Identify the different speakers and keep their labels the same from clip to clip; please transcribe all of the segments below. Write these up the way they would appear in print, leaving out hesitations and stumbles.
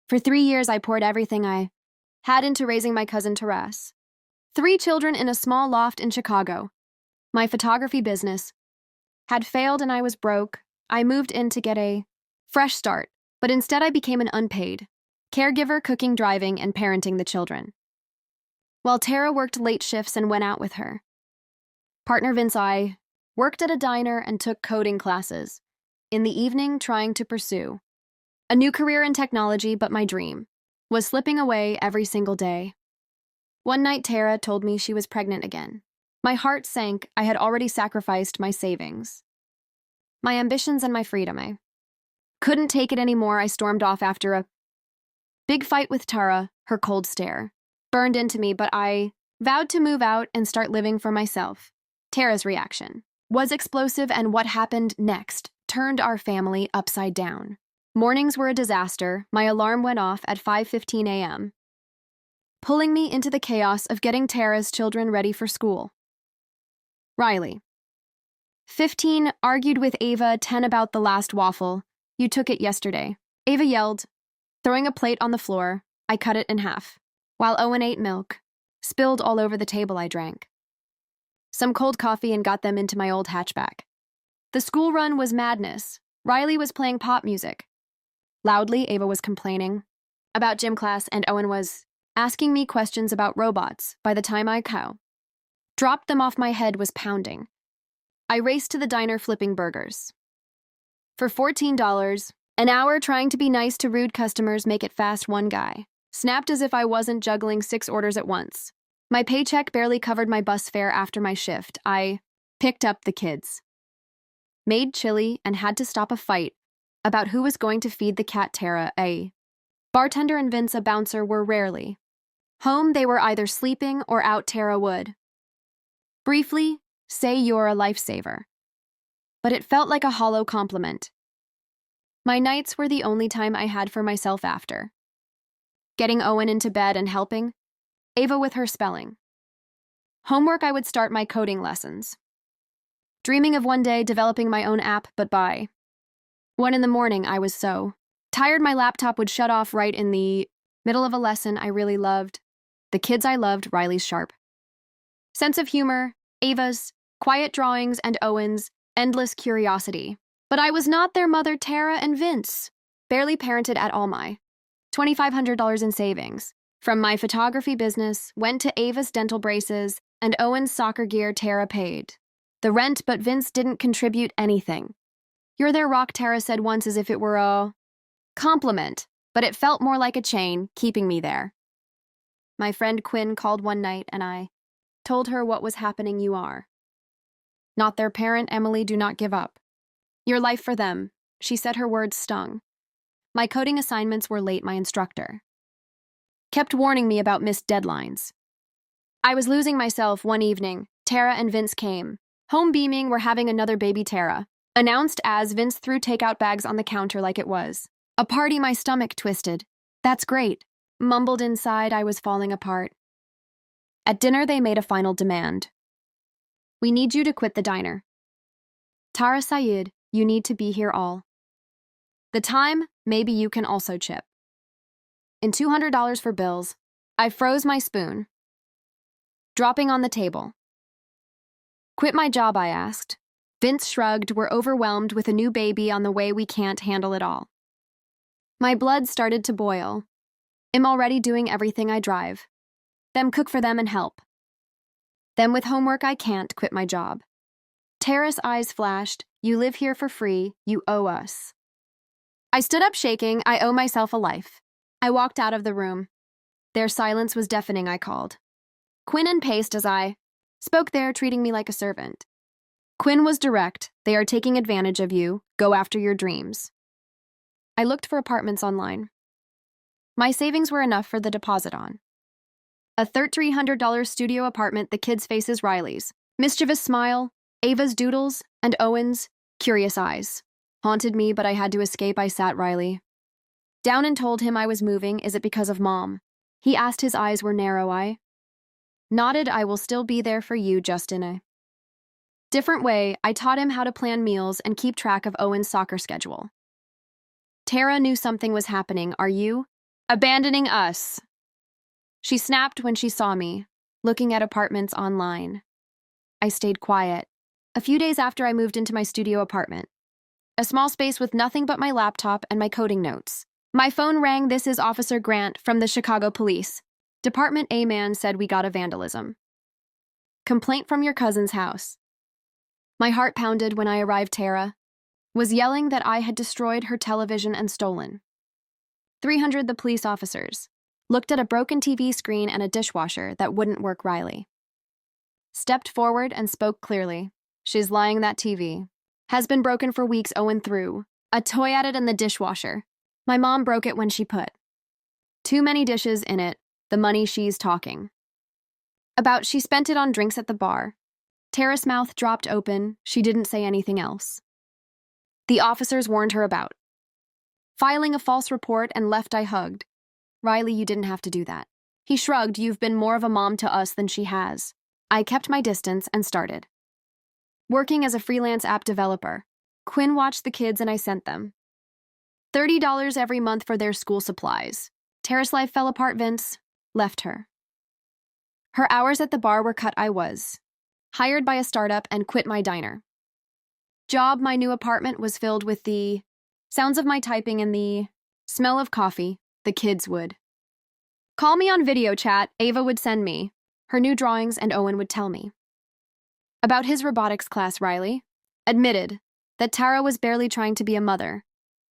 Speaker 1: For 3 years, I poured everything I had into raising my cousin Taras. 3 children in a small loft in Chicago. My photography business had failed and I was broke. I moved in to get a fresh start, but instead I became an unpaid caregiver, cooking, driving, and parenting the children. While Tara worked late shifts and went out with her partner Vince, I worked at a diner and took coding classes. In the evening, trying to pursue a new career in technology, but my dream was slipping away every single day. One night, Tara told me she was pregnant again. My heart sank. I had already sacrificed my savings, my ambitions, and my freedom. I couldn't take it anymore. I stormed off after a big fight with Tara. Her cold stare burned into me, but I vowed to move out and start living for myself. Tara's reaction was explosive, and what happened next turned our family upside down. Mornings were a disaster. My alarm went off at 5:15 a.m., pulling me into the chaos of getting Tara's children ready for school. Riley, 15, argued with Ava, 10, about the last waffle. You took it yesterday, Ava yelled, throwing a plate on the floor. I cut it in half, while Owen ate milk, spilled all over the table. I drank some cold coffee and got them into my old hatchback. The school run was madness. Riley was playing pop music loudly. Ava was complaining about gym class, and Owen was asking me questions about robots. By the time I dropped them off, my head was pounding. I raced to the diner, flipping burgers for $14 an hour, trying to be nice to rude customers. Make it fast, one guy snapped as if I wasn't juggling 6 orders at once. My paycheck barely covered my bus fare after my shift. I picked up the kids, made chili, and had to stop a fight about who was going to feed the cat. Tara, a bartender, and Vince, a bouncer, were rarely home. They were either sleeping or out. Tara would briefly say, "You're a lifesaver," but it felt like a hollow compliment. My nights were the only time I had for myself after getting Owen into bed and helping Ava with her spelling homework. I would start my coding lessons, dreaming of one day developing my own app, but by 1 in the morning, I was so tired my laptop would shut off right in the middle of a lesson I really loved. The kids I loved, Riley's sharp sense of humor, Ava's quiet drawings, and Owen's endless curiosity. But I was not their mother. Tara and Vince barely parented at all. My $2,500 in savings from my photography business went to Ava's dental braces and Owen's soccer gear. Tara paid the rent, but Vince didn't contribute anything. "You're their rock," Tara said once, as if it were a compliment, but it felt more like a chain keeping me there. My friend Quinn called one night, and I told her what was happening. "You are not their parent, Emily. Do not give up your life for them," she said. Her words stung. My coding assignments were late. My instructor kept warning me about missed deadlines. I was losing myself. One evening, Tara and Vince came home beaming. "We're having another baby," Tara announced as Vince threw takeout bags on the counter like it was a party. My stomach twisted. "That's great," mumbled inside. I was falling apart. At dinner, they made a final demand. "We need you to quit the diner. Tara Sayed, you need to be here all the time. Maybe you can also chip in $200 for bills." I froze, my spoon dropping on the table. "Quit my job?" I asked. Vince shrugged. "We're overwhelmed with a new baby on the way. We can't handle it all." My blood started to boil. "I'm already doing everything. I drive them, cook for them, and help them with homework. I can't quit my job." Tara's eyes flashed. "You live here for free. You owe us." I stood up, shaking. "I owe myself a life." I walked out of the room. Their silence was deafening. I called Quinn and paced as I spoke. "They're treating me like a servant." Quinn was direct. "They are taking advantage of you. Go after your dreams." I looked for apartments online. My savings were enough for the deposit on a $1,300 studio apartment. The kids' faces, Riley's mischievous smile, Ava's doodles, and Owen's curious eyes, haunted me, but I had to escape. I sat Riley down and told him I was moving. "Is it because of Mom?" He asked. His eyes were narrow. I nodded. "I will still be there for you, just in a different way." I taught him how to plan meals and keep track of Owen's soccer schedule. Tara knew something was happening. "Are you Abandoning us. She snapped when she saw me, looking at apartments online. I stayed quiet. A few days after I moved into my studio apartment, a small space with nothing but my laptop and my coding notes. My phone rang. This is Officer Grant from the Chicago Police. Department A man said we got a vandalism. Complaint from your cousin's house. My heart pounded when I arrived. Tara was yelling that I had destroyed her television and stolen. 300 the police officers looked at a broken TV screen and a dishwasher that wouldn't work. Riley stepped forward and spoke clearly. She's lying. That TV has been broken for weeks. Owen threw a toy at it in the dishwasher. My mom broke it when she put too many dishes in it. The money she's talking about, she spent it on drinks at the bar. Tara's mouth dropped open. She didn't say anything else. The officers warned her about filing a false report and left. I hugged. Riley, you didn't have to do that. He shrugged. You've been more of a mom to us than she has. I kept my distance and started working as a freelance app developer. Quinn watched the kids and I sent them $30 every month for their school supplies. Tara's life fell apart. Vince left her. Her hours at the bar were cut. I was hired by a startup and quit my diner job. My new apartment was filled with the sounds of my typing and the smell of coffee. The kids would call me on video chat. Ava would send me her new drawings and Owen would tell me about his robotics class. Riley admitted that Tara was barely trying to be a mother.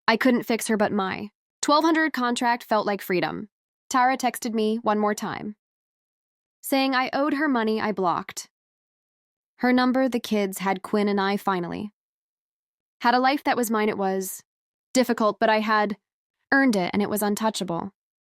Speaker 1: I couldn't fix her, but my $1,200 contract felt like freedom. Tara texted me one more time, saying I owed her money. I blocked her number. The kids had Quinn and I finally had a life that was mine. It was difficult, but I had earned it and it was untouchable.